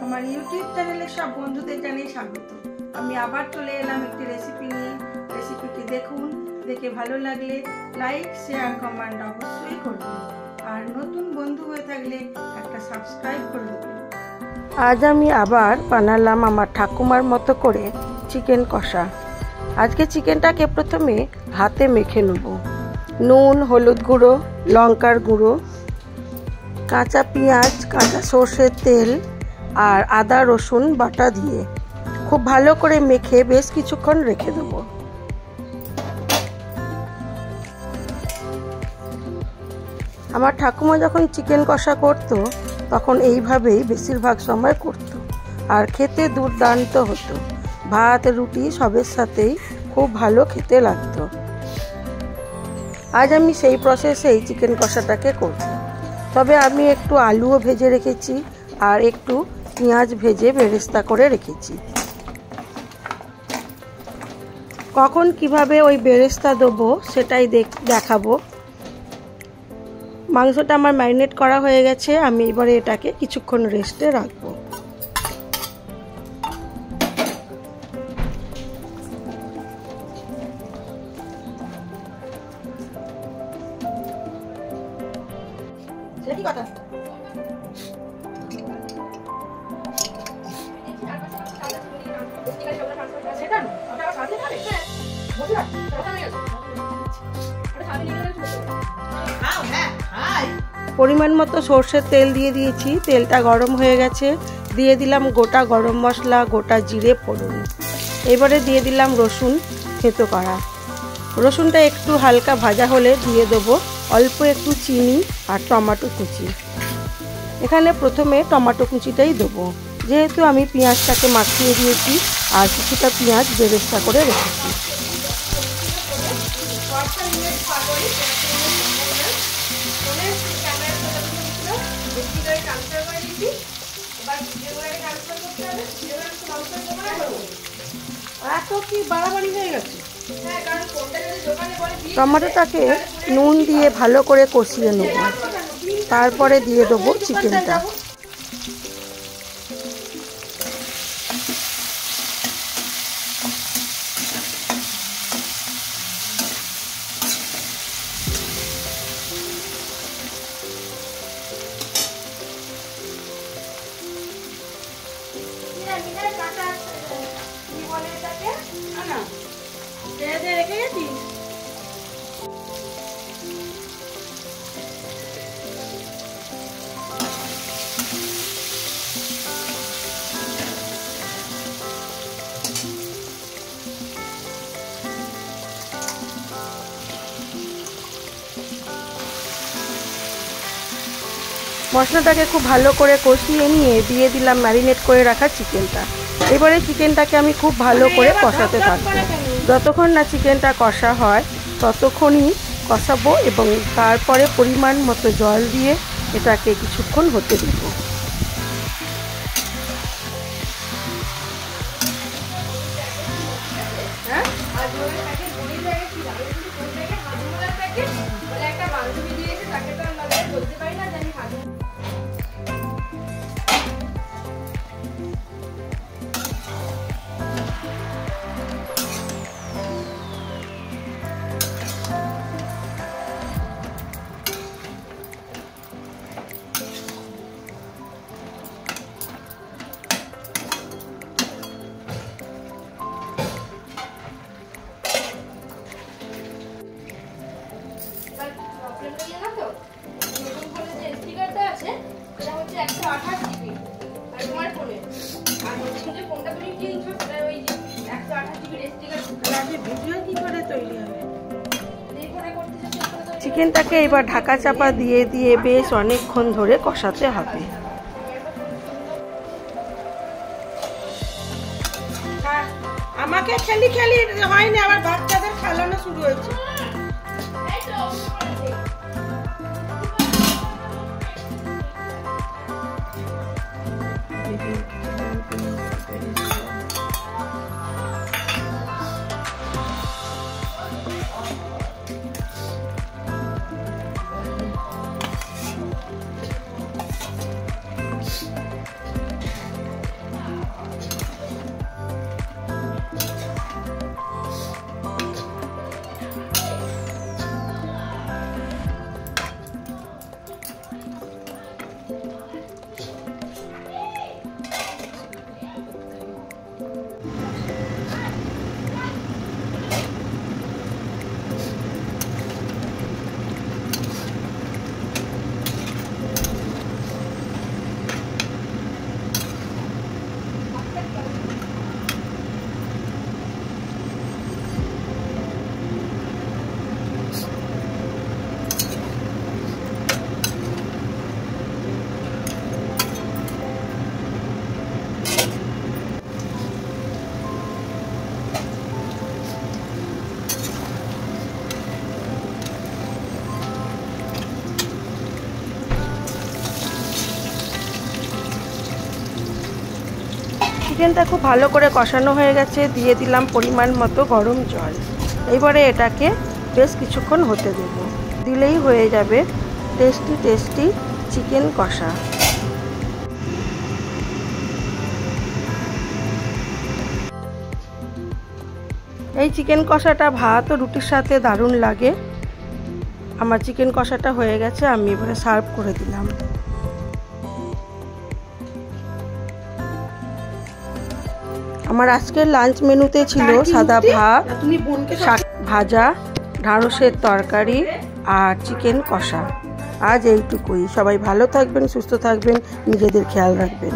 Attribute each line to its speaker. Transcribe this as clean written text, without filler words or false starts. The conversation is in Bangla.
Speaker 1: আমার ইউটিউব চ্যানেলে সব বন্ধুদের জানিয়ে স্বাগত। আমি আবার চলে এলাম একটি রেসিপি নিয়ে। রেসিপিটি দেখুন, দেখে ভালো লাগলে লাইক শেয়ার কমেন্ট অবশ্যই করবেন, আর নতুন বন্ধু হয়ে থাকলে একটা সাবস্ক্রাইব করে দেবেন। আজ আমি আবার বানালাম আমার ঠাকুমার মতো করে চিকেন কষা। আজকে চিকেনটাকে প্রথমে হাতে মেখে নেব। নুন, হলুদ গুঁড়ো, লঙ্কার গুঁড়ো, কাঁচা পেঁয়াজ, কাঁচা সর্ষের তেল আর আদা রসুন বাটা দিয়ে খুব ভালো করে মেখে বেশ কিছুক্ষণ রেখে দেব। আমার ঠাকুমা যখন চিকেন কষা করতো তখন এইভাবেই বেশিরভাগ সময় করতো, আর খেতে দুর্দান্ত হতো। ভাত রুটি সবের সাথেই খুব ভালো খেতে লাগতো। আজ আমি সেই প্রসেসেই চিকেন কষাটাকে করব, তবে আমি একটু আলুও ভেজে রেখেছি আর একটু পেঁয়াজ ভেজে বেরেস্তা করে রেখেছি। কখন কিভাবে ওই বেরেস্তা দেবো সেটাই দেখাবো। মাংসটা আমার ম্যারিনেট করা হয়ে গেছে, আমি এবারে এটাকে কিছুক্ষণ রেস্টে রাখবো। কি কথা? পরিমাণ মতো সর্ষের তেল দিয়ে দিয়েছি, তেলটা গরম হয়ে গেছে। দিয়ে দিলাম গোটা গরম মশলা, গোটা জিরে ফোড়ন। এবারে দিয়ে দিলাম রসুন থেঁতো করা। রসুনটা একটু হালকা ভাজা হলে দিয়ে দেবো অল্প একটু চিনি আর টমেটো কুচি। এখানে প্রথমে টমেটো কুচিটাই দেবো, যেহেতু আমি পেঁয়াজটাকে মাখিয়ে দিয়েছি আর কিছুটা পেঁয়াজ বেরেস্তা করে রেখেছি। টমেটোটাকে নুন দিয়ে ভালো করে কষিয়ে নেব, তারপরে দিয়ে দেবো চিকেনটা। মশলাটাকে খুব ভালো করে কষিয়ে নিয়ে দিয়ে দিলাম ম্যারিনেট করে রাখা চিকেনটা। এবারে চিকেনটাকে আমি খুব ভালো করে কষাতে থাকবো। যতক্ষণ না চিকেনটা কষা হয় ততক্ষণই কষাবো, এবং তারপরে পরিমাণ মতো জল দিয়ে এটাকে কিছুক্ষণ হতে দেব। চিকেনটাকে এবার ঢাকা চাপা দিয়ে দিয়ে বেশ অনেকক্ষণ ধরে কষাতে হবে। আমাকে খেলি খেলি হয়নি, আবার বাচ্চাদের খেলানো শুরু হয়েছে। চিকেনটা খুব ভালো করে কষানো হয়ে গেছে, দিয়ে দিলাম পরিমাণ মতো গরম জল। এইবারে এটাকে বেশ কিছুক্ষণ হতে দেব, দিলেই হয়ে যাবে টেস্টি টেস্টি চিকেন কষা। এই চিকেন কষাটা ভাত ও রুটির সাথে দারুণ লাগে। আমার চিকেন কষাটা হয়ে গেছে, আমি এবারে সার্ভ করে দিলাম। আমার আজকের লাঞ্চ মেনুতে ছিল সাদা ভাত, শাক ভাজা, ঢ্যাঁড়সের তরকারি আর চিকেন কষা। আজ এইটুকুই। সবাই ভালো থাকবেন, সুস্থ থাকবেন, নিজেদের খেয়াল রাখবেন।